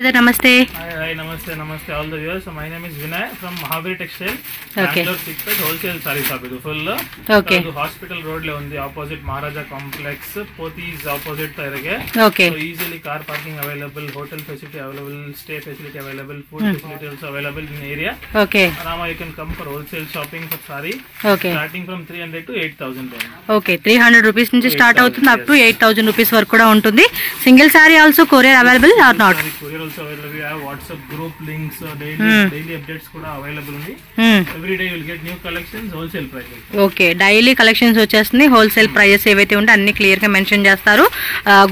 Namaste. Hi, namaste all the viewers. So my name is Vinay from Mahavir Textile. Okay. Bangalore Chickpet wholesale saree shop idu full. Okay. Adu hospital road le undi opposite Maharaja complex. Poti is opposite tirage. Okay. So easily car parking available, hotel facility available, stay facility available, food facility also available in area. Okay. Arama you can come for wholesale shopping for saree. Okay. Starting from 300 to 8,000. Okay. 300 rupees నుంచి start అవుతుంది up to 8,000 rupees వరకు కూడా ఉంటుంది. Single sari also courier available or not? Courier also available. We have WhatsApp group links, daily updates kuda available undi. Every day you will get new collections, wholesale prices. Okay, daily collections వచ్చేస్తుంది. Wholesale prices ఏవైతే ఉంటే అన్ని clear గా mention చేస్తారు.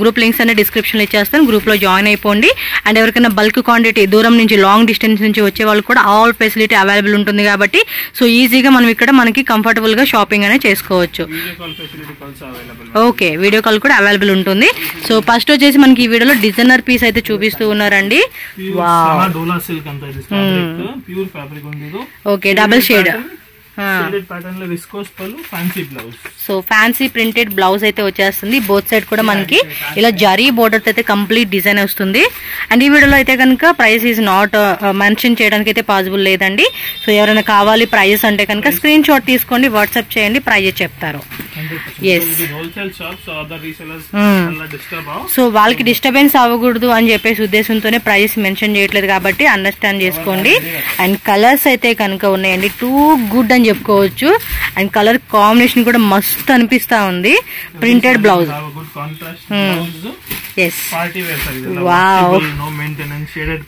Group links అన్ని description లో ఇచ్చేస్తాను. Group లో జాయిన్ అయిపోండి. అండ్ ఎవరికైనా బల్క్ క్వాంటిటీ దూరం నుంచి లాంగ్ డిస్టెన్స్ నుంచి వచ్చే వాళ్ళు కూడా ఆల్ ఫెసిలిటీ అవైలబుల్ ఉంటుంది కాబట్టి సో ఈజీగా మనం ఇక్కడ మనకి కంఫర్టబుల్ గా షాపింగ్ అనేది చేసుకోవచ్చు. Video call facility also available. Okay, video call కూడా అవైలబుల్ ఉంటుంది. సో ఫస్ట్ వచ్చేసి మనకి ఈ వీడియోలో డిజైనర్ పీస్ అయితే చూపిస్తూ ఉన్నారండి. వావ్, డోలా సిల్క్ అంతా ఇది ఫ్యాబ్రిక్, ప్యూర్ ఫ్యాబ్రిక్ ఉంది ఇది. Okay, double shade shaded pattern లో విస్కోస్ పళ్ళు, fancy blouse. So fancy printed blouse అయితే వచ్చేస్తుంది. బోత్ సైడ్ కూడా మనకి ఇలా జరీ బోర్డర్ అయితే కంప్లీట్ డిజైన్ వస్తుంది. అండ్ ఈ వీడియోలో అయితే కనుక ప్రైస్ ఈజ్ నాట్ మెన్షన్ చేయడానికి అయితే పాసిబుల్ లేదండి. సో ఎవరైనా కావాలి ప్రైజెస్ అంటే కనుక స్క్రీన్ షాట్ తీసుకోండి, వాట్సాప్ చేయండి, ప్రైజెస్ చెప్తారు. సో వాళ్ళకి డిస్టర్బెన్స్ అవ్వకూడదు అని చెప్పేసి ఉద్దేశంతోనే ప్రైజెస్ మెన్షన్ చేయట్లేదు కాబట్టి అండర్స్టాండ్ చేసుకోండి. అండ్ కలర్స్ అయితే కనుక ఉన్నాయండి, టూ గుడ్ అని చెప్పుకోవచ్చు. అండ్ కలర్ కాంబినేషన్ కూడా మస్త్ అనిపిస్తా ఉంది. Printed blouse,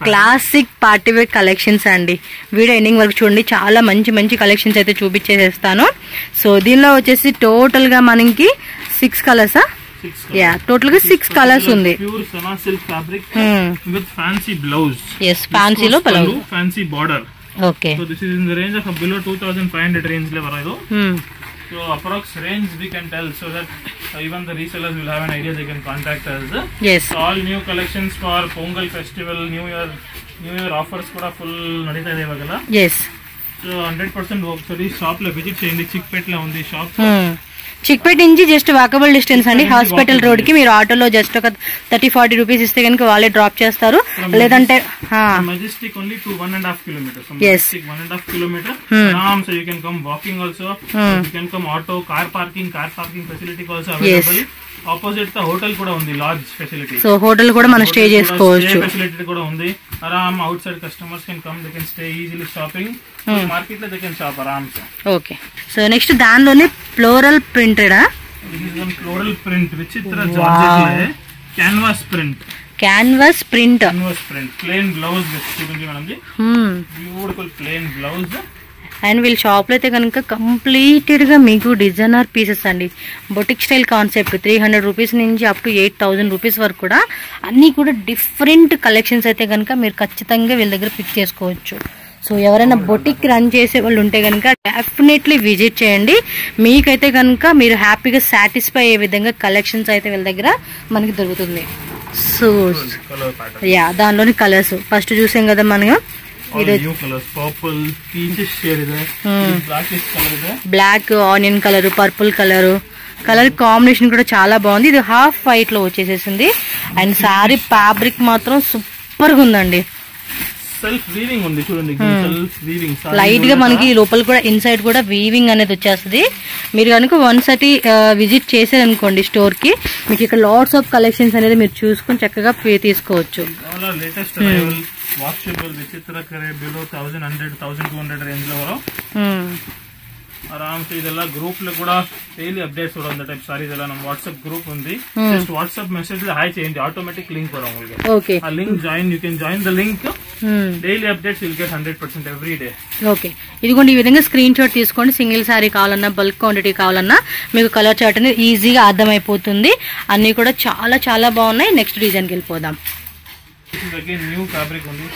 classic party wear collections అండి. వీడియో ఎండింగ్ వరకు చూడండి, చాలా మంచి మంచి కలెక్షన్స్ అయితే చూపించేస్తాను. సో దీనిలో వచ్చేసి టోటల్ గా మనకి 6 కలర్స్, యా టోటల్ గా 6 కలర్స్ ఉంది. Pure semi silk fabric with fancy blouse. yes, ఫ్యాన్సీలో blouse, fancy border. Okay. So this is in the range of below 2,500 range le varado. So approx range we can tell so that even the resellers will have an idea, they can contact us. Yes. So all new collections for Pongal festival, New Year offers kuda full nadita ide vagala. Yes. So 100% ఒకసారి shop లో visit చేయండి. చిక్పేట్ లో ఉంది shop. Chickpet నుంచి just walkable distance అండి. Hospital road కి మీరు ఆటోలో జస్ట్ ఒక 30-40 రూపీస్ ఇస్తే కనుక వాళ్ళే డ్రాప్ చేస్తారు. లేదంటే Majestic only 1.5 kilometers. Majestic 1.5 kilometers. So you can come walking also. You can come auto, car parking facility also available. Opposite the hotel kuda undi, lodge facility. So hotel కూడా మనం stay చేసుకోవచ్చు. Facility kuda undi. Aram outside customers can come, they can stay easily shopping. Market lo they can shop aram se. Okay, so next దానిలోనే floral printed. This is one floral print vichitra georgette le canvas print. Canvas print, plain blouse with చూడండి madam ji, beautiful plain blouse. And వీళ్ళ shop లో అయితే కనుక completed గా మీకు designer pieces అండి. Boutique style concept 300 rupees నుంచి అప్ టు 8,000 రూపీస్ వరకు కూడా అన్ని కూడా డిఫరెంట్ కలెక్షన్స్ అయితే కనుక మీరు ఖచ్చితంగా వీళ్ళ దగ్గర పిక్ చేసుకోవచ్చు. సో ఎవరైనా బొటిక్ రన్ చేసే వాళ్ళు ఉంటే కనుక డెఫినెట్లీ విజిట్ చేయండి. మీకైతే కనుక మీరు హ్యాపీగా సాటిస్ఫై అయ్యే విధంగా కలెక్షన్స్ అయితే వీళ్ళ దగ్గర మనకి దొరుకుతుంది. సో యా దానిలోని కలర్స్ ఫస్ట్ చూసాం కదా మనం. Black, onion colour, purple colour combination కూడా చాలా బాగుంది. ఇది హాఫ్ వైట్ లో వచ్చేసేసింది. అండ్ సారీ ఫ్యాబ్రిక్ మాత్రం సూపర్ గా ఉందండి. సెల్ఫ్ వీవింగ్ ఉంది చూడండి, సెల్ఫ్ వీవింగ్ లైట్ గా మనకి లోపల కూడా ఇన్సైడ్ కూడా వీవింగ్ అనేది వచ్చేస్తుంది. మీరు కనుక వన్స్ అటి విజిట్ చేశారనుకోండి స్టోర్ కి, మీకు ఇక్కడ లాట్స్ ఆఫ్ కలెక్షన్స్ అనేది మీరు చూసుకుని చక్కగా తీసుకోవచ్చు. లేటెస్ట్ వాషబుల్ విచిత్ర కరే బిలో 1,100-1,200 రేంజ్ లో వరం ಆರಾಮ್ ಸೆ ಇದೆಲ್ಲ ಗ್ರೂಪ್ లో కూడా డైలీ అప్డేట్స్ కూడా ఉంది. టైప్ సారీస్ ಎಲ್ಲ ನಮ್ಮ వాట్సాప్ గ్రూప్ ఉంది. జస్ట్ వాట్సాప్ మెసేజ్ లో హాయ్ చేయండి, ఆటోమేటిక్ లింక్ వరం உங்களுக்கு. ఓకే, ఆ link join, you can join the link. Daily updates will get 100% every day. Okay, ఇదిగోండి ఈ విధంగా స్క్రీన్ షాట్ తీసుకోండి. సింగిల్ సారీ కావాలన్నా, బల్క్ క్వాంటిటీ కావాలన్నా మీకు కలర్ చార్ట్ అనేది ఈజీగా అర్థమైపోతుంది. అన్ని కూడా చాలా చాలా బాగున్నాయి. నెక్స్ట్ డిజైన్ కి వెళ్ళిపోదాం. అగైన్ న్యూ ఫ్యాబ్రిక్ ఉంది,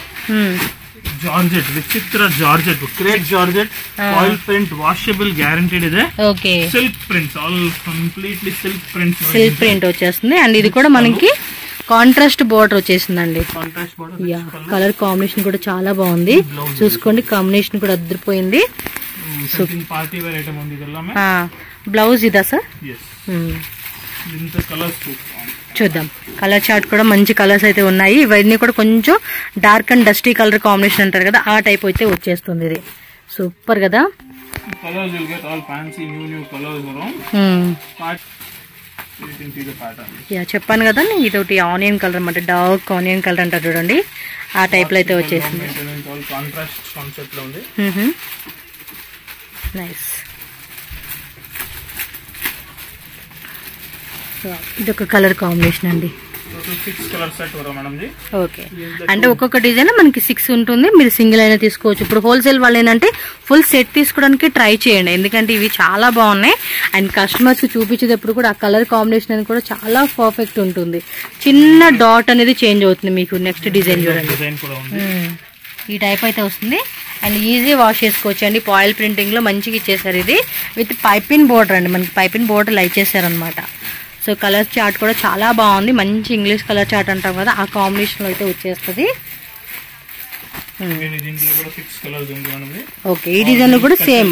ಜಾರ್ಜೆಟ್, ವಿಚಿತ್ರ georgette, crepe georgette, oil print, washable guaranteed ಇದೆ. Okay, silk prints, all completely silk prints, silk print వచ్చేస్తుంది. అండ్ ఇది కూడా మనకి కాంట్రాస్ట్ బోర్డర్ వచ్చేసిందండి. కలర్ కాంబినేషన్ కూడా చాలా బాగుంది. చూసుకోండి, కాంబినేషన్ కూడా అదిరిపోయింది. పార్టీ వేర్ ఐటమ్ ఉంది. బ్లౌజ్ ఇదా సార్? ఇంత కలర్స్ చూద్దాం. కలర్ చార్ట్ కూడా మంచి కలర్స్ అయితే ఉన్నాయి. ఇవన్నీ కూడా కొంచెం dark and dusty colour combination అంటారు కదా, ఆ టైప్ అయితే వచ్చేస్తుంది. ఇది సూపర్ కదా. Colors you'll get all fancy new colors around. You can see the pattern. Yeah చెప్పాను కదా, ఇదొకటి ఆనియన్ కలర్ అన్నమాట, డార్క్ ఆనియన్ కలర్ అంటారు చూడండి, ఆ టైప్ లో అయితే వచ్చేసింది. All contrast concept లో ఉంది. నైస్. ఇదొక కలర్ కాంబినేషన్ అండి. 6 కలర్ సెట్ వరా మేడం జీ. ఓకే, అంటే ఒక్కొక్క డిజైన్ మనకి 6 ఉంటుంది. మీరు సింగిల్ అయినా తీసుకోవచ్చు. ఇప్పుడు హోల్సేల్ వాళ్ళు ఏంటంటే ఫుల్ సెట్ తీసుకోవడానికి ట్రై చేయండి, ఎందుకంటే ఇవి చాలా బాగున్నాయి. అండ్ కస్టమర్స్ చూపించేటప్పుడు కూడా ఆ కలర్ కాంబినేషన్ అనేది కూడా చాలా పర్ఫెక్ట్ ఉంటుంది. చిన్న డాట్ అనేది చేంజ్ అవుతుంది మీకు. నెక్స్ట్ డిజైన్ చూడండి, ఈ టైప్ అయితే వస్తుంది. అండ్ ఈజీ వాష్ చేసుకోవచ్చు అండి. పాయిల్ ప్రింటింగ్ లో మంచిగా ఇచ్చేసారు. ఇది విత్ పైపిన్ బోర్డర్ అండి, మనకి పైపిన్ బోర్డర్ లైట్ చేశారు అనమాట. సో కలర్ చార్ట్ కూడా చాలా బాగుంది. మంచి ఇంగ్లీష్ కలర్ చార్ట్ అంటాం కదా, ఆ కాంబినేషన్ లో అయితే వచ్చేస్తుంది. ఓకే, ఈ డిజైన్ లో కూడా సేమ్.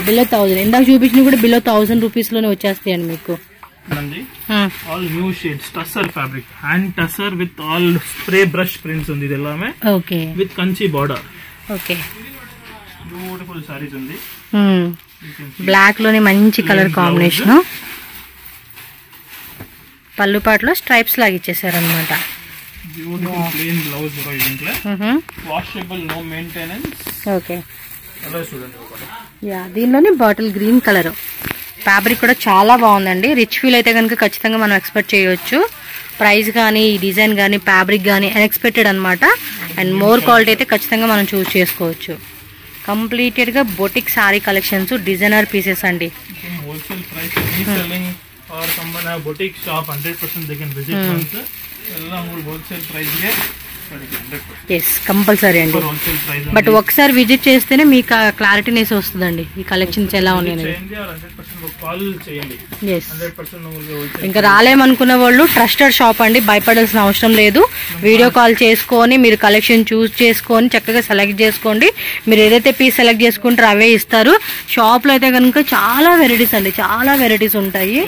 బిలో 1000. ఇందాక చూపించిన కూడా బిలో 1000 రూపీస్ లోనే వచ్చేస్తాయండి మీకు. All new shades tussar fabric, hand tussar with all spray brush prints ఉంది. ఇది ఎల్లామే okay with Kanchi border. Okay, beautiful saris ఉంది. బ్లాక్ లోనే మంచి కలర్ కాంబినేషన్. పళ్ళు పాటలో స్ట్రైప్స్ లాగా ఇచ్చేసారు అనమాట. Plain blouse washable, no maintenance. Okay, yeah దీనిలోనే బాటిల్ గ్రీన్ కలర్. ఫ్యాబ్రిక్ కూడా చాలా బాగుందండి. రిచ్ ఫీల్ అయితే కనుక ఖచ్చితంగా మనం ఎక్స్పెక్ట్ చేయవచ్చు. ప్రైస్ కానీ, ఈ డిజైన్ కానీ, ఫ్యాబ్రిక్ కానీ అన్ఎక్స్పెక్టెడ్ అనమాట. అండ్ మోర్ క్వాలిటీ అయితే ఖచ్చితంగా మనం చూస్ చేసుకోవచ్చు. కంప్లీటెడ్ గా boutique sari collections, designer pieces అండి. Wholesale price reselling or someone have boutique shop 100% they can visit once. ఎల్లా హోల్సేల్ ప్రైస్ గే ఎస్ కంపల్సరీ అండి. బట్ ఒకసారి విజిట్ చేస్తేనే మీకు క్లారిటీనెస్ వస్తుందండి ఈ కలెక్షన్స్ ఎలా ఉన్నాయి. ఇంకా రాలేమనుకున్న వాళ్ళు ట్రస్టెడ్ షాప్ అండి, భయపడాల్సిన అవసరం లేదు. వీడియో కాల్ చేసుకొని మీరు కలెక్షన్ చూస్ చేసుకొని చక్కగా సెలెక్ట్ చేసుకోండి. మీరు ఏదైతే పీస్ సెలెక్ట్ చేసుకుంటారో అవే ఇస్తారు. షాప్ లో అయితే కనుక చాలా వెరైటీస్ అండి, చాలా వెరైటీస్ ఉంటాయి.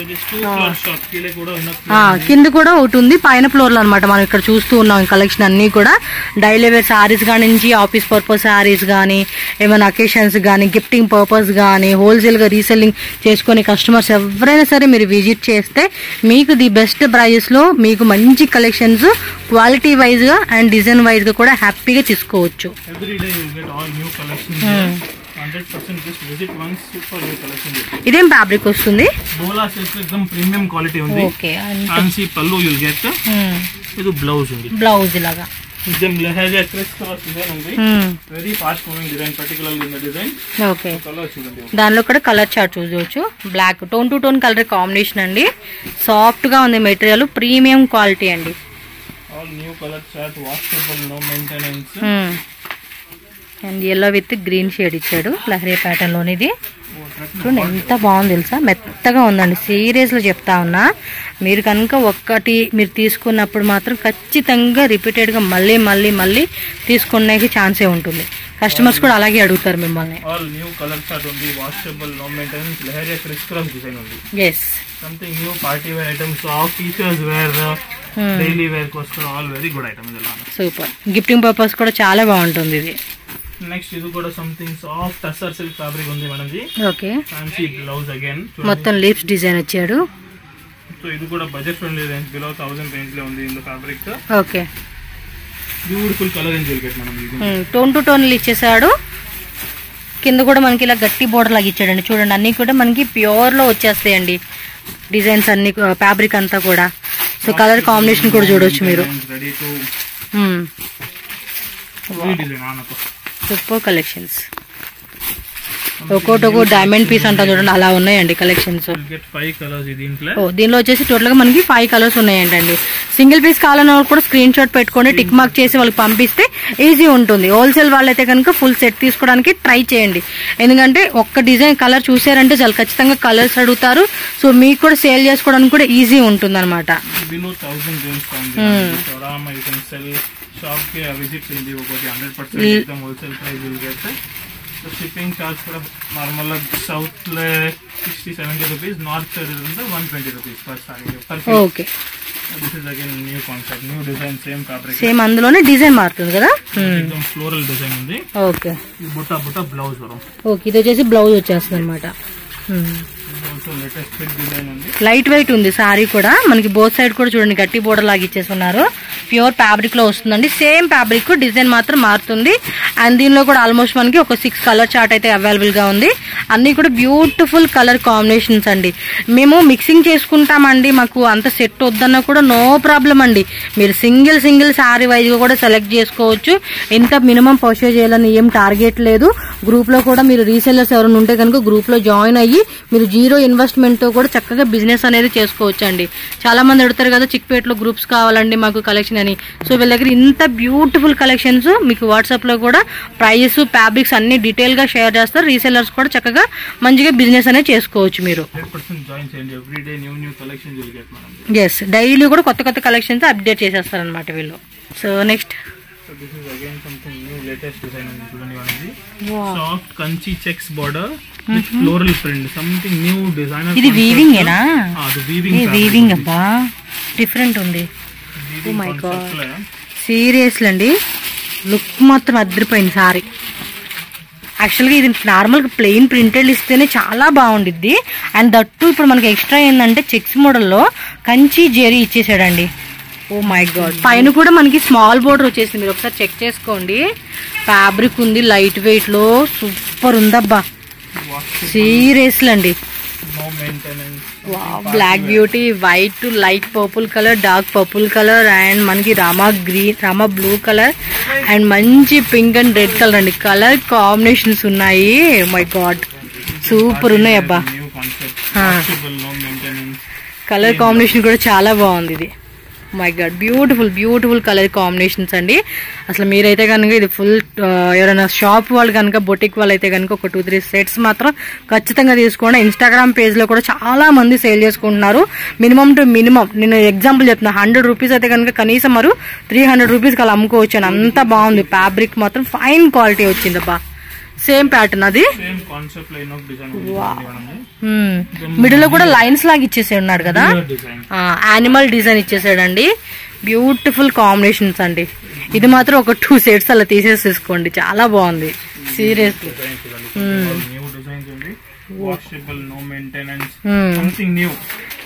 కింద కూడా ఒకటి ఉంది, పైన ఫ్లోర్ లో అనమాట. మనం ఇక్కడ చూస్తూ ఉన్నాం కలెక్షన్ అన్ని కూడా. డైలీ వేర్ సారీస్ కానించి ఆఫీస్ పర్పస్ సారీస్ కానీ, ఏమైనా అకేషన్స్ కానీ, గిఫ్టింగ్ పర్పస్ కానీ, హోల్సేల్ గా రీసెల్లింగ్ చేసుకునే కస్టమర్స్ ఎవరైనా సరే మీరు విజిట్ చేస్తే మీకు ది బెస్ట్ ప్రైజెస్ లో మీకు మంచి కలెక్షన్స్ క్వాలిటీ వైజ్ గా అండ్ డిజైన్ వైజ్ గా కూడా హ్యాపీగా తీసుకోవచ్చు. ఇదేం ఫ్యాబ్రిక్ వస్తుంది? ప్రీమియం క్వాలిటీ ఉంది. Fancy pallu you'll get. ఇది బ్లౌజ్ ఉంది, బ్లౌజ్ లాగా. దానిలో కూడా కలర్ చార్ట్ చూడవచ్చు. Black tone to tone colour combination అండి. సాఫ్ట్ గా ఉంది మెటీరియల్, ప్రీమియం క్వాలిటీ అండి. And yellow with green shade ఇచ్చాడు లహరీ ప్యాటర్న్ లోని. ఇది చూడండి ఎంత బాగుంది తెలుసా, మెత్తగా ఉందండి. సీరియస్ లో చెప్తా ఉన్నా, మీరు కనుక ఒక్కటి మీరు తీసుకున్నప్పుడు మాత్రం ఖచ్చితంగా రిపీటెడ్ గా మళ్ళీ మళ్ళీ మళ్ళీ తీసుకునే ఛాన్సే ఉంటుంది. కస్టమర్స్ కూడా అలాగే అడుగుతారు మిమ్మల్ని. Yes, something new party wear items, offices wear, daily wear cost all very good items. Super, gifting purpose కూడా చాలా బాగుంటుంది ఇది. నెక్స్ట్ ఇది కూడా something soft tussar silk fabric ఉంది మనది. ఓకే, ఫ్యాన్సీ బ్లౌజ్ అగైన్ మొత్తం లీవ్స్ డిజైన్ వచ్చాడు. సో ఇది కూడా budget friendly range, below 1000 range లో ఉంది ఇందులో fabric. Okay, beautiful colour range will get మనం. టోన్ టు టోన్ ఇచ్చేసాడు. కింద కూడా మనకి ఇలా గట్టి బోర్డర్ లాగా ఇచ్చాడండి. చూడండి అన్ని కూడా మనకి ప్యూర్ లో వచ్చేస్తాయండి డిజైన్స్ అన్ని, ఫ్యాబ్రిక్ అంతా కూడా. సో కలర్ కాంబినేషన్ కూడా చూడొచ్చు మీరు. Super collections. ఒక్కొక్క డైమండ్ పీస్ అంటా చూడండి, అలా ఉన్నాయండి కలెక్షన్స్. దీనిలో వచ్చేసి టోటల్ గా మనకి 5 కలర్స్ ఉన్నాయండి. సింగిల్ పీస్ కావాలన్న వాళ్ళు కూడా స్క్రీన్ షాట్ పెట్టుకొని టిక్ మార్క్ చేసి వాళ్ళకి పంపిస్తే ఈజీ ఉంటుంది. హోల్సేల్ వాళ్ళైతే కనుక ఫుల్ సెట్ తీసుకోవడానికి ట్రై చేయండి. ఎందుకంటే ఒక్క డిజైన్ కలర్ చూసారంటే చాలా ఖచ్చితంగా కలర్స్ అడుగుతారు. సో మీకు కూడా సేల్ చేసుకోవడానికి కూడా ఈజీ ఉంటుంది అనమాట. షిప్పింగ్ చార్జ్ కూడా నార్మల్ సౌత్ లో 60-70 rupees, north side 120 rupees per sorry. Okay, this is again new concept, new design, same fabric, same అందులోనే డిజైన్ మారుతుంది కదా. ఫ్లోరల్ డిజైన్ ఉంది. ఓకే, బుట్ట బుట్ట బ్లౌజ్ వరం. ఓకే, ఇది వచ్చేసి బ్లౌజ్ వచ్చేస్తుంది అనమాట. లైట్ వెయిట్ ఉంది సారీ కూడా, మనకి బోత్ సైడ్ కూడా చూడండి గట్టి బోర్డర్ లాగా ఇచ్చేస్తున్నారు. ప్యూర్ ఫ్యాబ్రిక్ లో వస్తుందండి, సేమ్ ఫ్యాబ్రిక్, డిజైన్ మాత్రం మారుతుంది. అండ్ దీనిలో కూడా ఆల్మోస్ట్ మనకి ఒక 6 కలర్ చార్ట్ అయితే అవైలబుల్ గా ఉంది. అన్ని కూడా బ్యూటిఫుల్ కలర్ కాంబినేషన్స్ అండి. మేము మిక్సింగ్ చేసుకుంటామండి, మాకు అంత సెట్ వద్దన్నా కూడా నో ప్రాబ్లం అండి. మీరు సింగిల్ సారీ వైజ్ గా కూడా సెలెక్ట్ చేసుకోవచ్చు. ఎంత మినిమం పర్చేజ్ చేయాలని ఏం టార్గెట్ లేదు. గ్రూప్ లో కూడా మీరు రీసెల్లర్స్ ఎవరైనా ఉంటే కనుక గ్రూప్ లో జాయిన్ అయ్యి మీరు 0 ఇన్వెస్ట్మెంట్ తో కూడా చక్కగా బిజినెస్ అనేది చేసుకోవచ్చు అండి. చాలా మంది అడుగుతారు కదా చిక్పేటలో గ్రూప్స్ కావాలండి మాకు కలెక్షన్ అని. సో వీళ్ళ దగ్గర ఇంత బ్యూటిఫుల్ కలెక్షన్స్ మీకు వాట్సాప్ లో కూడా ప్రైజెస్, ఫ్యాబ్రిక్స్ అన్ని డీటెయిల్ గా షేర్ చేస్తారు. రీసెల్లర్స్ కూడా చక్కగా మంచిగా బిజినెస్ అనేది చేసుకోవచ్చు మీరు. ఎస్, డైలీ కూడా కొత్త కలెక్షన్స్ అప్డేట్ చేసేస్తారు అనమాట వీళ్ళు. So next this is again something new, latest design ఉంది చూడండి. Soft Kanchi checks border with floral print, something new designer. ఇది వీవింగ్ ఏనా? అది వీవింగ్. ఇది వీవింగ్ అబ్బా, డిఫరెంట్ ఉంది. ఓ మై గాడ్, సీరియస్లీ అండి, లుక్ మాత్రం అదిరిపోయింది సారీ. యాక్చువల్గా ఇది నార్మల్గా ప్లెయిన్ ప్రింటెడ్ ఇస్తేనే చాలా బాగుండిద్ది. అండ్ దట్టు ఇప్పుడు మనకి ఎక్స్ట్రా ఏంటంటే చెక్స్ మోడల్లో కంచి జెరీ ఇచ్చేసాడండి. ఓ మై గాడ్, పైన కూడా మనకి స్మాల్ బోర్డర్ వచ్చేసింది. మీరు ఒకసారి చెక్ చేసుకోండి. ఫ్యాబ్రిక్ ఉంది, లైట్ వెయిట్ లో సూపర్ ఉందబ్బా, సీరియస్లీ అండి. Black beauty, white, light purple colour, dark purple colour, and మనకి రామా బ్లూ కలర్, అండ్ మంచి పింక్ అండ్ రెడ్ కలర్ అండి. కలర్ కాంబినేషన్స్ ఉన్నాయి. మై గాడ్, సూపర్ ఉన్నాయి అబ్బా. కలర్ కాంబినేషన్ కూడా చాలా బాగుంది ఇది. My god, beautiful colour combinations అండి. అసలు మీరైతే కనుక ఇది ఫుల్ ఎవరైనా షాప్ వాళ్ళు కనుక, బొటిక్ వాళ్ళు అయితే కనుక ఒక 2-3 సెట్స్ మాత్రం ఖచ్చితంగా తీసుకోండి. ఇన్స్టాగ్రామ్ పేజ్ లో కూడా చాలా మంది సేల్ చేసుకుంటున్నారు. మినిమం టు మినిమం నేను ఎగ్జాంపుల్ చెప్తున్నా, 100 రూపీస్ అయితే కనుక కనీసం మరి 300 రూపీస్కి అలా అమ్ముకోవచ్చు అని. అంత బాగుంది, ఫ్యాబ్రిక్ మాత్రం ఫైన్ క్వాలిటీ వచ్చింది అబ్బా. సేమ్ ప్యాటర్న్, అది మిడిల్ లో కూడా లైన్స్ లాగా ఇచ్చేసి ఉన్నాడు కదా, యానిమల్ డిజైన్ ఇచ్చేసాడండి. బ్యూటిఫుల్ కాంబినేషన్స్ అండి. ఇది మాత్రం ఒక 2 సెట్స్ అలా తీసేసుకోండి, చాలా బాగుంది సీరియస్లీ.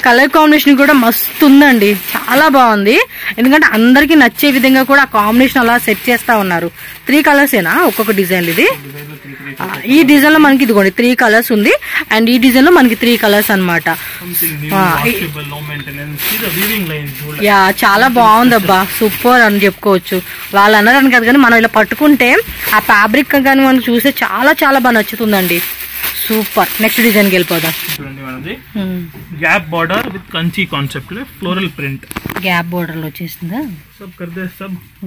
కలర్ కాంబినేషన్ కూడా మస్తు ఉందండి, చాలా బాగుంది. ఎందుకంటే అందరికి నచ్చే విధంగా కూడా కాంబినేషన్ అలా సెట్ చేస్తా ఉన్నారు. 3 కలర్స్ ఏనా ఒక్కొక్క డిజైన్? ఇది ఈ డిజైన్ లో మనకి ఇదిగోండి 3 కలర్స్ ఉంది, అండ్ ఈ డిజైన్ లో మనకి 3 కలర్స్ అనమాట. యా, చాలా బాగుంది అబ్బా, సూపర్ అని చెప్పుకోవచ్చు. వాళ్ళు అన్నారని కదా, కానీ మనం ఇలా పట్టుకుంటే ఆ ఫ్యాబ్రిక్ కానీ మనం చూస్తే చాలా బాగా నచ్చుతుందండి. సూపర్. నెక్స్ట్ డిజైన్ కి వెళ్ళిపోదాం. Gap border with Kanchi concept లో ఫ్లోరల్ ప్రింట్. గ్యాప్ బార్డర్ లో వచ్చేసిందా?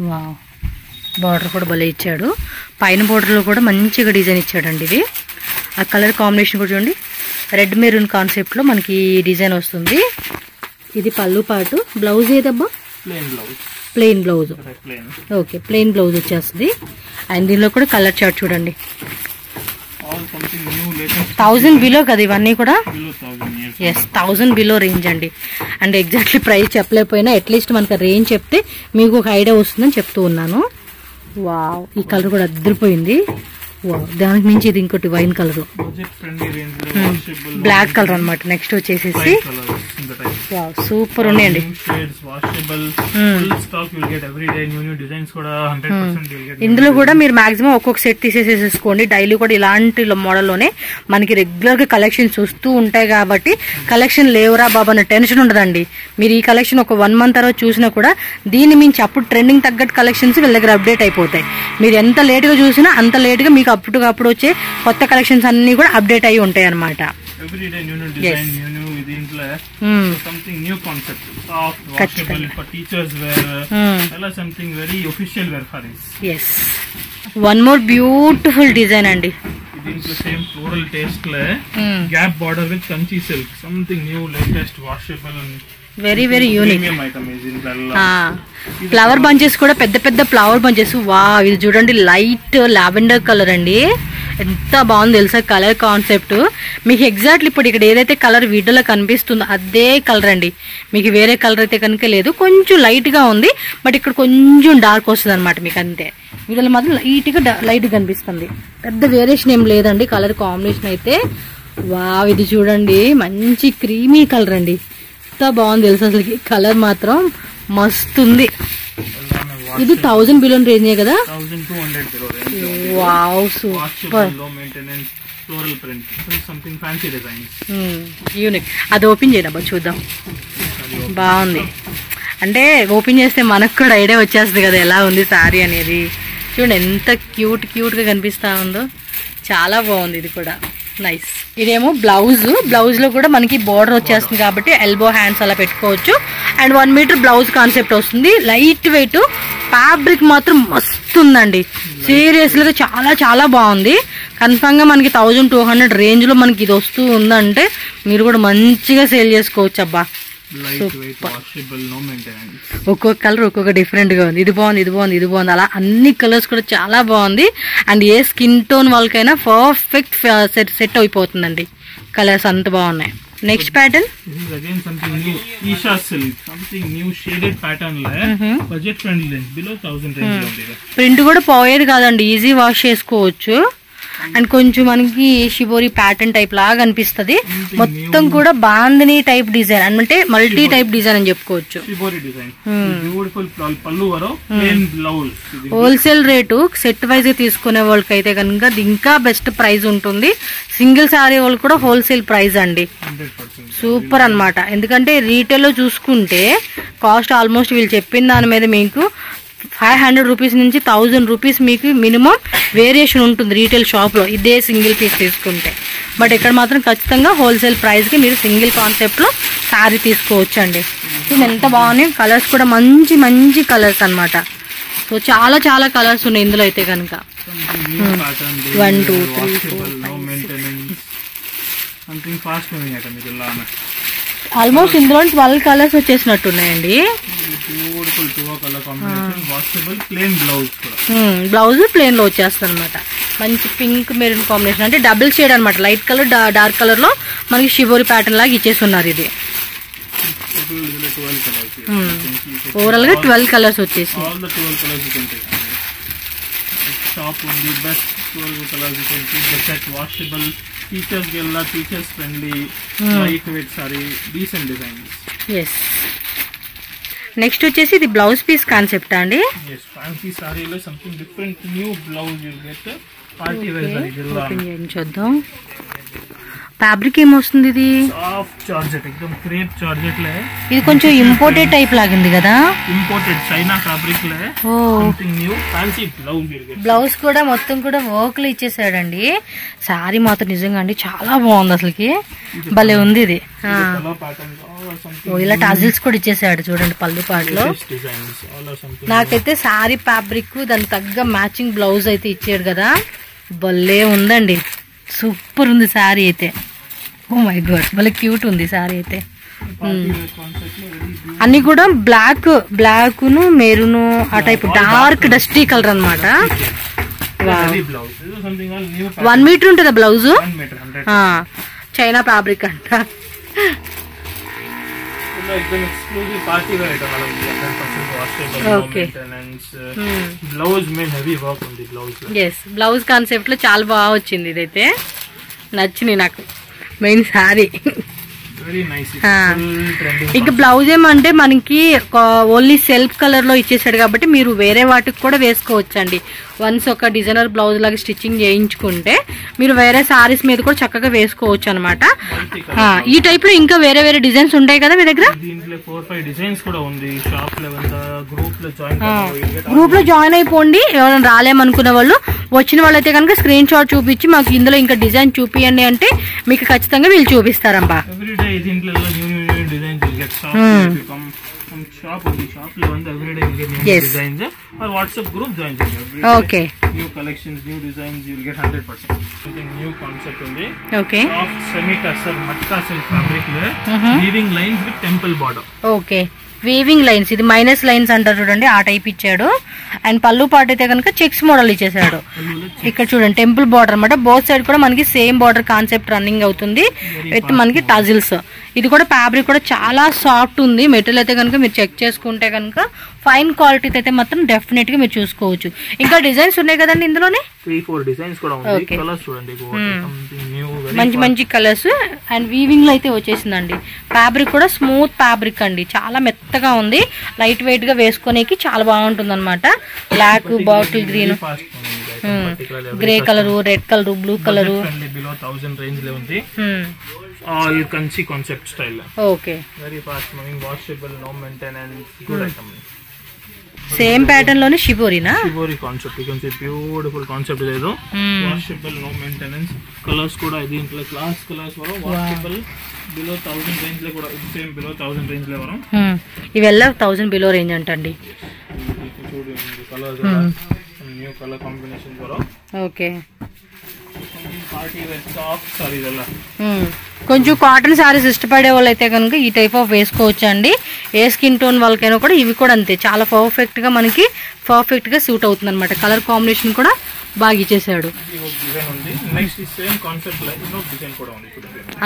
వావ్, బార్డర్ కూడా భలే ఇచ్చాడు. పైన బార్డర్ లో కూడా మంచిగా డిజైన్ ఇచ్చాడండి. ఇది ఆ కలర్ కాంబినేషన్ కూడా చూడండి, రెడ్ మెరూన్ కాన్సెప్ట్ లో మనకి డిజైన్ వస్తుంది. ఇది పళ్ళు పాటు. బ్లౌజ్ ఏదబ్బా? Plain blouse. Okay, plain blouse వచ్చేస్తుంది. అండ్ దీనిలో కూడా కలర్ చార్ట్ చూడండి. 1000 బిలో కదా ఇవన్నీ కూడా? ఎస్, 1000 బిలో రేంజ్ అండి. అండ్ ఎగ్జాక్ట్లీ ప్రైస్ చెప్పలేకపోయినా అట్లీస్ట్ మనకు రేంజ్ చెప్తే మీకు ఒక ఐడియా వస్తుందని చెప్తూ ఉన్నాను. వావ్, ఈ కలర్ కూడా అద్దరిపోయింది. వావ్, దానికి మించి ఇది ఇంకోటి వైన్ కలర్, బ్లాక్ కలర్ అనమాట. నెక్స్ట్ వచ్చేసేసి సూపర్ ఉన్నాయండి. ఇందులో కూడా మీరు మాక్సిమం ఒక్కొక్క సెట్ తీసేసేసుకోండి. డైలీ కూడా ఇలాంటి మోడల్లోనే మనకి రెగ్యులర్ గా కలెక్షన్స్ వస్తూ ఉంటాయి కాబట్టి కలెక్షన్ లేవురా బాబా అన్న టెన్షన్ ఉండదండి. మీరు ఈ కలెక్షన్ ఒక 1 మంత్ తర్వాత చూసినా కూడా దీన్ని మించి అప్పుడు ట్రెండింగ్ తగ్గట్టు కలెక్షన్స్ వీళ్ళ దగ్గర అప్డేట్ అయిపోతాయి. మీరు ఎంత లేట్ గా చూసినా అంత లేట్ గా మీకు అప్పుడు వచ్చే కొత్త కలెక్షన్స్ అన్ని కూడా అప్డేట్ అయ్యి ఉంటాయి అనమాట. something new concept, soft, washable for teachers wear, something very official wear for this. Yes, one more beautiful design andi. దీంట్లో సేమ్ ఫ్లోరల్ టేస్ట్ లో gap border with Kanchi silk, something new, latest, washable, very unique flower bunches కూడా పెద్ద flower bunches. వా, ఇది చూడండి light lavender colour అండి. ఎంత బాగుంది తెలుసా కలర్ కాన్సెప్ట్. మీకు ఎగ్జాక్ట్లీ ఇప్పుడు ఇక్కడ ఏదైతే కలర్ వీడియోలో కనిపిస్తుందో అదే కలర్ అండి. మీకు వేరే కలర్ అయితే కనుక లేదు, కొంచెం లైట్గా ఉంది, బట్ ఇక్కడ కొంచెం డార్క్ వస్తుంది అనమాట మీకు అంతే. వీడియోలో మాత్రం లైట్గా కనిపిస్తుంది, పెద్ద వేరియేషన్ ఏం లేదండి కలర్ కాంబినేషన్ అయితే. వావ్, ఇది చూడండి మంచి క్రీమీ కలర్ అండి, ఎంత బాగుంది తెలుసా అసలు కలర్ మాత్రం మస్తు ఉంది. ఇది 1000 బిలో రేంజ్ కదా. 1200 below range. Wow, super. Low maintenance floral print, something fancy design, unique. అది ఓపెన్ చేయడబ్బా చూద్దాం. బాగుంది అంటే ఓపెన్ చేస్తే మనకు కూడా ఐడియా వచ్చేస్తుంది కదా ఎలా ఉంది సారీ అనేది. చూడండి ఎంత క్యూట్ గా కనిపిస్తా ఉందో, చాలా బాగుంది. ఇది కూడా నైస్. ఇదేమో బ్లౌజ్ లో కూడా మనకి బోర్డర్ వచ్చేస్తుంది కాబట్టి ఎల్బో హ్యాండ్స్ అలా పెట్టుకోవచ్చు. అండ్ 1 మీటర్ బ్లౌజ్ కాన్సెప్ట్ వస్తుంది. లైట్ వెయిట్, ఫ్యాబ్రిక్ మాత్రం మస్తు ఉందండి, సీరియస్లీగా చాలా చాలా బాగుంది. కన్ఫామ్ గా మనకి 1200 రేంజ్ లో మనకి ఇది వస్తూ ఉందంటే మీరు కూడా మంచిగా సేల్ చేసుకోవచ్చు అబ్బా. ఒక్కొక్క కలర్ ఒక్కొక్క డిఫరెంట్ గా ఉంది. ఇది బాగుంది అలా అన్ని కలర్స్ కూడా చాలా బాగుంది. అండ్ ఏ స్కిన్ టోన్ వాళ్ళకైనా పర్ఫెక్ట్ సెట్ అయిపోతుందండి, కలర్స్ అంత బాగున్నాయి. Next pattern Isha silk, something new shaded pattern లో బడ్జెట్ ఫ్రెండ్లీ బిలో 1000 రేంజ్ లో ఉంది. ప్రింట్ కూడా పోయేది కాదండి, ఈజీ వాష్ చేసుకోవచ్చు. అండ్ కొంచెం మనకి షిబోరి ప్యాటర్న్ టైప్ లాగా అనిపిస్తుంది. మొత్తం కూడా బాందిని టైప్ డిజైన్ అంటే మల్టీ టైప్ డిజైన్ అని చెప్పుకోవచ్చు. హోల్సేల్ రేటు సెట్ వైజ్ తీసుకునే వాళ్ళకి అయితే కనుక ఇంకా బెస్ట్ ప్రైస్ ఉంటుంది. సింగిల్ సారీ వాళ్ళు కూడా హోల్సేల్ ప్రైస్ అండి, సూపర్ అన్నమాట. ఎందుకంటే రీటైల్ లో చూసుకుంటే కాస్ట్ ఆల్మోస్ట్ వీళ్ళు చెప్పిన దాని మీద మీకు 500 రూపీస్ నుంచి 1000 రూపీస్ మీకు మినిమం వేరియేషన్ ఉంటుంది రీటైల్ షాప్ లో ఇదే సింగిల్ పీస్ తీసుకుంటే. బట్ ఇక్కడ మాత్రం ఖచ్చితంగా హోల్సేల్ ప్రైస్ కి మీరు సింగిల్ కాన్సెప్ట్ లో సారీ తీసుకోవచ్చు అండి. ఎంత బాగున్నాయి కలర్స్ కూడా, మంచి కలర్స్ అన్నమాట. సో చాలా చాలా కలర్స్ ఉన్నాయి ఇందులో అయితే కనుక. 1 2 3 4 ఆల్మోస్ట్ ఇందులో 12 కలర్స్ వచ్చేసినట్టున్నాయండి. బ్లౌజ్ ప్లేన్ లో వచ్చేస్తుంది అనమాట. మంచి పింక్ మెరూన్ కాంబినేషన్ అంటే డబుల్ షేడ్ అనమాట. లైట్ కలర్ డార్క్ కలర్ లో మనకి షిబోరి ప్యాటర్న్ లాగా ఇచ్చేస్తున్నారు. ఇది ఓవరాల్ గా 12 కలర్స్ వచ్చేసి టీచర్స్ ಗೆಲ್ಲ teachers friendly light weight sari decent designs. yes next వచ్చేసి ఇది బ్లౌజ్ పీస్ కాన్సెప్ట్ అండి. yes ఫ్యాన్సీ సారీలో something different new blouse you get party wear sari జిల్లా చూద్దాం. ఫ్యాబ్రిక్ ఏమొస్తుంది ఇది? సాఫ్ట్ జార్జెట్, एकदम క్రేప్ జార్జెట్ లే. ఇది కొంచెం ఇంపోర్టెడ్ టైప్ లాగింది కదా. ఇంపోర్టెడ్ చైనా ఫ్యాబ్రిక్ లే. Something new fancy blouse. Blouse కూడా మొత్తం కూడా వర్క్ లో ఇచ్చేసాడండి. సారీ మాత్రం నిజంగా అండి చాలా బాగుంది, అసలుకి భలే ఉంది ఇది. ఇలా టజిల్స్ కూడా ఇచ్చేసాడు చూడండి పళ్ళు పాటలో. నాకైతే సారీ ఫ్యాబ్రిక్ దానికి తగ్గ మ్యాచింగ్ బ్లౌజ్ అయితే ఇచ్చాడు కదా, భలే ఉందండి, సూపర్ ఉంది సారీ అయితే. ఓ మై గాడ్ భలే క్యూట్ ఉంది సారీ అయితే. అన్ని కూడా బ్లాక్ ను మెరూన్ ఆ టైప్ డార్క్ డస్టీ కలర్ అనమాట. 1 మీటర్ ఉంటుందా బ్లౌజ్? చైనా ఫ్యాబ్రిక్ అంట. బ్లౌజ్ కాన్సెప్ట్ లో చాలా బాగా వచ్చింది, ఇదైతే నచ్చింది నాకు మెయిన్ సారీ. ఇంకా బ్లౌజ్ ఏమంటే మనకి ఓన్లీ సెల్ఫ్ కలర్ లో ఇచ్చేసాడు కాబట్టి మీరు వేరే వాటికి కూడా వేసుకోవచ్చు అండి. వన్స్ ఒక డిజైనర్ బ్లౌజ్ లాగా స్టిచ్చింగ్ చేయించుకుంటే మీరు వేరే సారీస్ మీద కూడా చక్కగా వేసుకోవచ్చు అనమాట. ఈ టైప్ లో ఇంకా వేరే వేరే డిజైన్స్ ఉంటాయి కదా మీ దగ్గర? గ్రూప్ లో జాయిన్ అయిపోండి. ఎవరైనా రాలేమనుకున్న వాళ్ళు, వచ్చిన వాళ్ళైతే కనుక స్క్రీన్ షాట్ చూపించి మాకు ఇందులో ఇంకా డిజైన్ చూపియండి అంటే మీకు ఖచ్చితంగా వీళ్ళు చూపిస్తారమ్మా. WhatsApp group join cheyandi. Okay. New collections, new designs, you will get 100%. Something new concept undi. Okay. Soft semi tussar matka silk fabric le weaving lines with temple border. Okay. Weaving lines, ఇది minus lines అంటారు చూడండి, ఆ type ఇచ్చాడు. And పళ్ళు పాటు అయితే కనుక checks model ఇచ్చేసాడు. ఇక్కడ చూడండి టెంపుల్ బార్డర్ అనమాట. బోత్ సైడ్ కూడా మనకి సేమ్ బార్డర్ కాన్సెప్ట్ రన్నింగ్ అవుతుంది విత్ మనకి టజిల్స్. ఇది కూడా ఫ్యాబ్రిక్ కూడా చాలా సాఫ్ట్ ఉంది. మెటీరియల్ అయితే కనుక మీరు చెక్ చేసుకుంటే కనుక ఫైన్ క్వాలిటీ అయితే మాత్రం డెఫినెట్ గా మీరు చూసుకోవచ్చు. ఇంకా డిజైన్స్ ఉన్నాయి కదండి ఇందులోనే, 3-4 డిజైన్స్ కూడా ఉంది. కలర్స్ చూడండి, మంచి మంచి కలర్స్. అండ్ వీవింగ్ లో అయితే వచ్చేసిందండి. ఫ్యాబ్రిక్ కూడా స్మూత్ ఫ్యాబ్రిక్ అండి, చాలా మెత్తగా ఉంది. లైట్ వెయిట్ గా వేసుకునేకి చాలా బాగుంటుంది అనమాట. Black, bottle green, grey colour, red colour, blue colour. Below 1000 range లో ఉంది. You can see concept style. Okay. Very fast moving, washable, no maintenance, good item. Same pattern లోనే షిబోరినా? Shibori concept. You can see beautiful concept ఇదేదో. Washable, no maintenance. Colours కూడా దీంట్లో class colours వరం. Washable, below 1000 range లో కూడా ఇది same below 1000 range లో వరం. ఇవెల్ల 1000 బిలో రేంజ్ అంటండి. చూడండి కలర్స్ కూడా న్యూ కలర్ కాంబినేషన్ వరం. Okay. Party wear soft saris అలా. కొంచెం కాటన్ సారీస్ ఇష్టపడే వాళ్ళు అయితే కనుక ఈ టైప్ ఆఫ్ వేసుకోవచ్చు అండి. ఏ స్కిన్ టోన్ వాళ్ళకైనా కూడా ఇవి కూడా అంతే, చాలా పర్ఫెక్ట్ గా మనకి పర్ఫెక్ట్ గా సూట్ అవుతుంది అనమాట. కలర్ కాంబినేషన్ కూడా బాగా ఇచ్చేసాడు.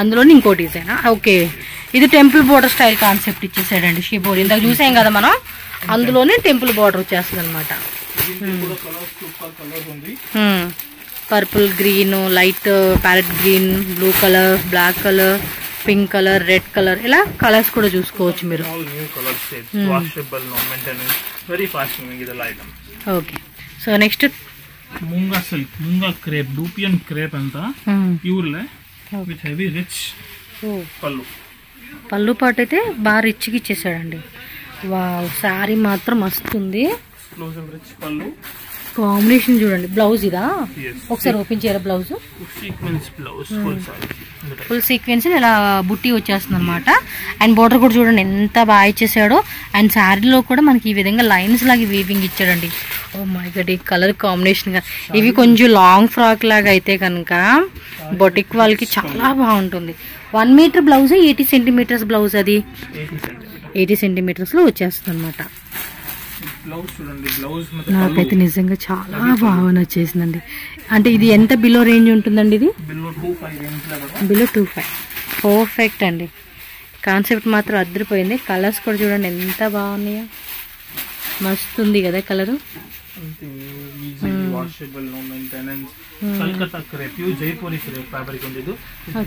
అందులోని ఇంకో డిజైన్. ఓకే, ఇది టెంపుల్ బోర్డర్ స్టైల్ కాన్సెప్ట్ ఇచ్చేసాడండి షిబోరి. ఇందాక చూసాం కదా మనం, అందులోనే టెంపుల్ బోర్డర్ వచ్చేస్తుంది అనమాట. Purple, green, light parrot green, blue colour, black colour, pink colour, red colour, ఇలా కలర్స్ కూడా చూసుకోవచ్చు మీరు. Okay, so next munga silk, munga crepe, dupion crepe అంతా pure with heavy rich pallu. Pallu పాటు అయితే బాగా రిచ్గా ఇచ్చేసాడండి. వావ్, సారీ మాత్రం మస్తుంది. రిచ్ పళ్ళు కాంబినేషన్ చూడండి. బ్లౌజ్ ఇదా, ఒకసారి ఓపెన్ చేయాలి. బ్లౌజ్ ఫుల్ సీక్వెన్స్ ఇలా బుట్టి వచ్చేస్తుంది అనమాట. అండ్ బోర్డర్ కూడా చూడండి ఎంత బాగా ఇచ్చేసాడో. అండ్ శారీలో కూడా మనకి ఈ విధంగా లైన్స్ లాగా వీవింగ్ ఇచ్చాడండి. ఓ మై గాడ్, ఈ కలర్ కాంబినేషన్ గా ఇవి కొంచెం లాంగ్ ఫ్రాక్ లాగా అయితే కనుక బొటిక్ వాళ్ళకి చాలా బాగుంటుంది. 1 మీటర్ బ్లౌజ్, 80 సెంటీమీటర్స్ బ్లౌజ్, అది 80 సెంటీమీటర్స్ లో వచ్చేస్తుంది అనమాట. నాకైతే నిజంగా చాలా బాగా నచ్చేసిందండి. అంటే ఇది ఎంత బిలో రేంజ్ ఉంటుందండి? ఇది బిలో 25. పర్ఫెక్ట్ అండి. కాన్సెప్ట్ మాత్రం అద్దరిపోయింది. కలర్స్ కూడా చూడండి ఎంత బాగున్నాయో, మస్తు ఉంది కదా colour. washable, no maintenance. Kolkata crepe, pure Jaipuri crepe fabric undidu.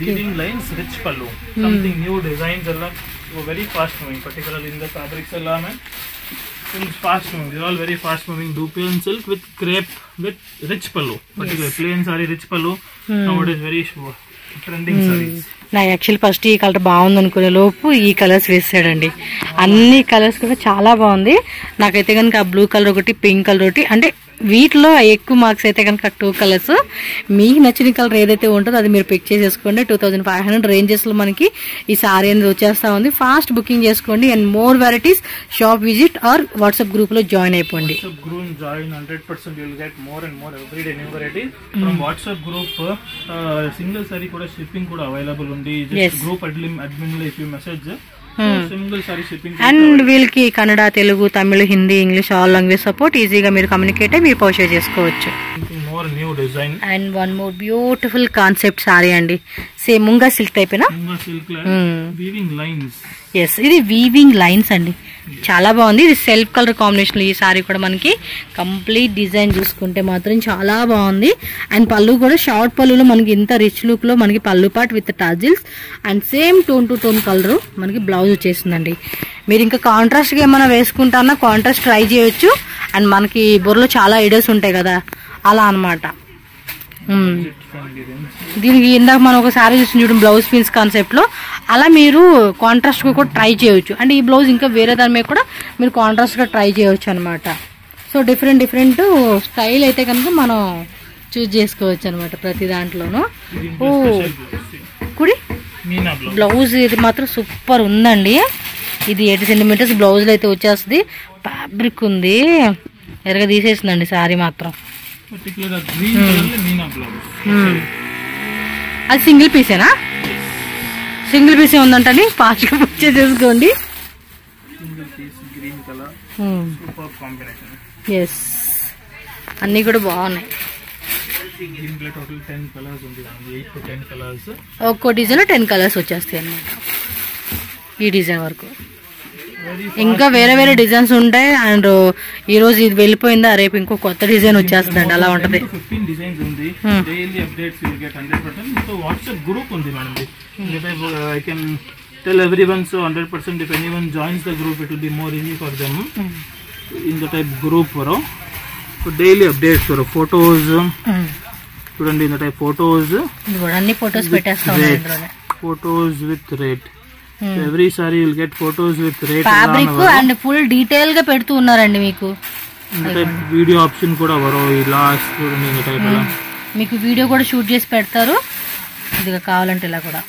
Weaving lines, rich pallu. Something new designs alla very fast moving, particularly in the fabrics alla man. It's fast moving. They're all very fast moving. Dupion silk with crepe with rich pallu. Particularly plain saree, rich pallu. Nowadays very trending saris. నాకు actually first ఈ colour బాగుంది అనుకునే లోపు ఈ colours వేసాడండి. అన్ని colours కూడా చాలా బాగుంది. నాకైతే కనుక ఆ బ్లూ కలర్ ఒకటి, పింక్ కలర్ ఒకటి, అంటే వీటిలో ఎక్కువ మార్క్స్ అయితే కనుక 2 కలర్స్. మీకు నచ్చిన కలర్ ఏదైతే ఉంటుందో అది మీరు పిక్ చేసేసుకోండి. 2500 రేంజెస్ లో మనకి ఈ సారీ అనేది వచ్చేస్తా ఉంది. ఫాస్ట్ బుకింగ్ చేసుకోండి. And more varieties shop visit are WhatsApp group లో జాయిన్ అయిపోండి. Group join 100% you will get more and more every day new varieties from WhatsApp group. Single sari కూడా షిప్పింగ్ కూడా అవైలబుల్ ఉంది. జస్ట్ గ్రూప్ అడ్మిన్ లో if you message single sari shipping. And వీళ్ళకి Kannada, Telugu, Tamil, Hindi, English all language support. ఈజీగా మీరు communicate అయ్యి మీరు purchase చేసుకోవచ్చు. More new design and one more beautiful concept sari అండి. సేమ్ ముంగా సిల్క్ టైపేనా? Munga silk weaving lines. Yes, ఇది వీవింగ్ లైన్స్ అండి, చాలా బాగుంది. ఇది సెల్ఫ్ కలర్ కాంబినేషన్ లో ఈ సారీ కూడా మనకి కంప్లీట్ డిజైన్ చూసుకుంటే మాత్రం చాలా బాగుంది. అండ్ పళ్ళు కూడా షార్ట్ పళ్ళులో మనకి ఇంత రిచ్ లుక్ లో మనకి పళ్ళు part with tassels and same tone to tone colour మనకి బ్లౌజ్ వచ్చేసిందండి. మీరు ఇంకా కాంట్రాస్ట్ గా ఏమైనా వేసుకుంటారా కాంట్రాస్ట్ ట్రై చేయొచ్చు. అండ్ మనకి బుర్రలో చాలా ఐడియాస్ ఉంటాయి కదా, అలా అనమాట. దీనికి ఇందాక మనం ఒక సారీ చూసి చూడండి బ్లౌజ్ పీన్స్ కాన్సెప్ట్ లో, అలా మీరు కాంట్రాస్ట్ గా కూడా ట్రై చేయొచ్చు. అంటే ఈ బ్లౌజ్ ఇంకా వేరే దాని మీద కూడా మీరు కాంట్రాస్ట్ గా ట్రై చేయొచ్చు అనమాట. సో డిఫరెంట్ స్టైల్ అయితే కనుక మనం చూస్ చేసుకోవచ్చు అనమాట ప్రతి దాంట్లోనూ. ఓ కుడి బ్లౌజ్ ఇది మాత్రం సూపర్ ఉందండి. ఇది 80 సెంటీమీటర్స్ బ్లౌజ్ అయితే వచ్చేస్తుంది. ఫ్యాబ్రిక్ ఉంది, ఎరగ తీసేసిందండి సారీ మాత్రం. అది సింగిల్ పీసేనా? సింగిల్ పీసే ఉందంటండి, ఫాస్ట్గా బుక్ చేసేసుకోండి. Super combination. ఎస్, అన్నీ కూడా బాగున్నాయి. దీంట్లో టోటల్ 10 కలర్స్ ఉంది, 8 to 10 కలర్స్. ఒక్కో డిజైన్ 10 కలర్స్ వచ్చేస్తాయి అన్నమాట. ఈ డిజైన్ వరకు ఇంకా వేరే వేరే డిజైన్స్ ఉంటాయి. అండ్ ఈ రోజు ఇది వెళ్ళిపోయిందా, రేపు ఇంకో కొత్త డిజైన్ వచ్చేస్తుందండి, అలా ఉంటది. 15 డిజైన్స్ ఉంది. Daily updates will get 100%. So WhatsApp group ఉంది madam. I can tell everyone, so 100% if anyone joins the group it will be more easy for them in the type group varo. So daily updates varo, photos చూడండి, in the type photos అన్ని photos పెట్టేస్తాం ఇందులోనే. photos with rate. So every saree you will get photos with rate, fabric and full detail గా పెడుతూ ఉన్నారండి మీకు. in the type video option కూడా varo. ఈ లాస్ట్ చూడండి, in the type అలా మీకు వీడియో కూడా షూట్ చేసి పెడతారు. ఇదిగా కావాలంటే ఇలా కూడా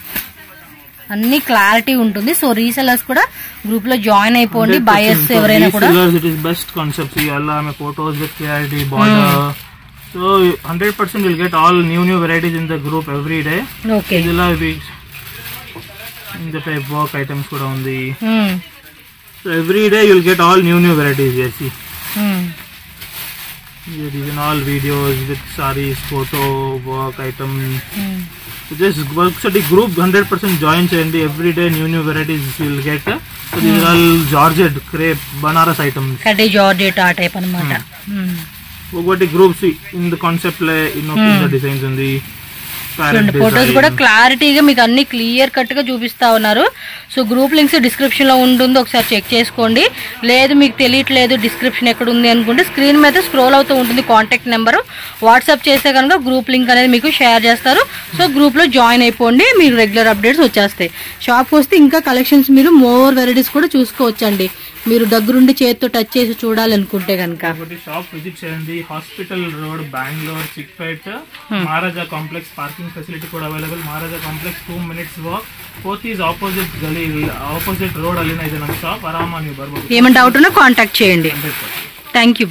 అన్ని క్లారిటీ ఉంటుంది. సో రీసెలర్స్ కూడా గ్రూప్ లో జాయిన్ అయిపోండి. బయర్స్ ఎవరైనా కూడా ఇట్ ఇస్ బెస్ట్ కాన్సెప్ట్. అలా ఆమె photos with clarity border. So 100% will get all new varieties in the group every day. Okay, ఇలా in the type work items కూడా ఉంది. So every day will get all new varieties. చేసి these are all videos with sarees, photo, work item. Just works at the group 100% join cheyandi. Every day new varieties you will get. So these are all Georgette, crepe, Banaras items. Kadi Georgette ఆ type అన్నమాట. ఒకటి groups in the concept లే innovative designs ఉంది. Photos కూడా క్లారిటీగా మీకు అన్ని clear cut గా చూపిస్తా ఉన్నారు. సో గ్రూప్ లింక్స్ డిస్క్రిప్షన్ లో ఉంటుంది, ఒకసారి చెక్ చేసుకోండి. లేదు మీకు తెలియట్లేదు డిస్క్రిప్షన్ ఎక్కడ ఉంది అనుకుంటే స్క్రీన్ మీద స్క్రోల్ అవుతూ ఉంటుంది కాంటాక్ట్ నెంబర్. వాట్సాప్ చేస్తే కనుక గ్రూప్ లింక్ అనేది మీకు షేర్ చేస్తారు. సో గ్రూప్ లో జాయిన్ అయిపోండి, మీకు రెగ్యులర్ అప్డేట్స్ వచ్చేస్తాయి. షాప్కి వస్తే ఇంకా కలెక్షన్స్ మీరు మోర్ వెరైటీస్ కూడా చూసుకోవచ్చండి. మీరు దగ్గరుండి చేతితో టచ్ చేసి చూడాలనుకుంటే కనుక షాప్ విజిట్ చేయండి. హాస్పిటల్ రోడ్, బెంగళూరు, చిక్పేట్, మహారాజా కాంప్లెక్స్ పార్కింగ్ ఫెసిలిటీ కూడా available. Maharaja complex 2 minutes walk. Both is opposite gully, opposite road. Alina is ನಮ್ಮ ಶಾಪ್. ಆರಾಮಾಗಿ ನೀವು ಬರ್ಬೋದು. ఏమైనా డౌట్ ఉన్నా కాంటాక్ట్ చేయండి. Thank you.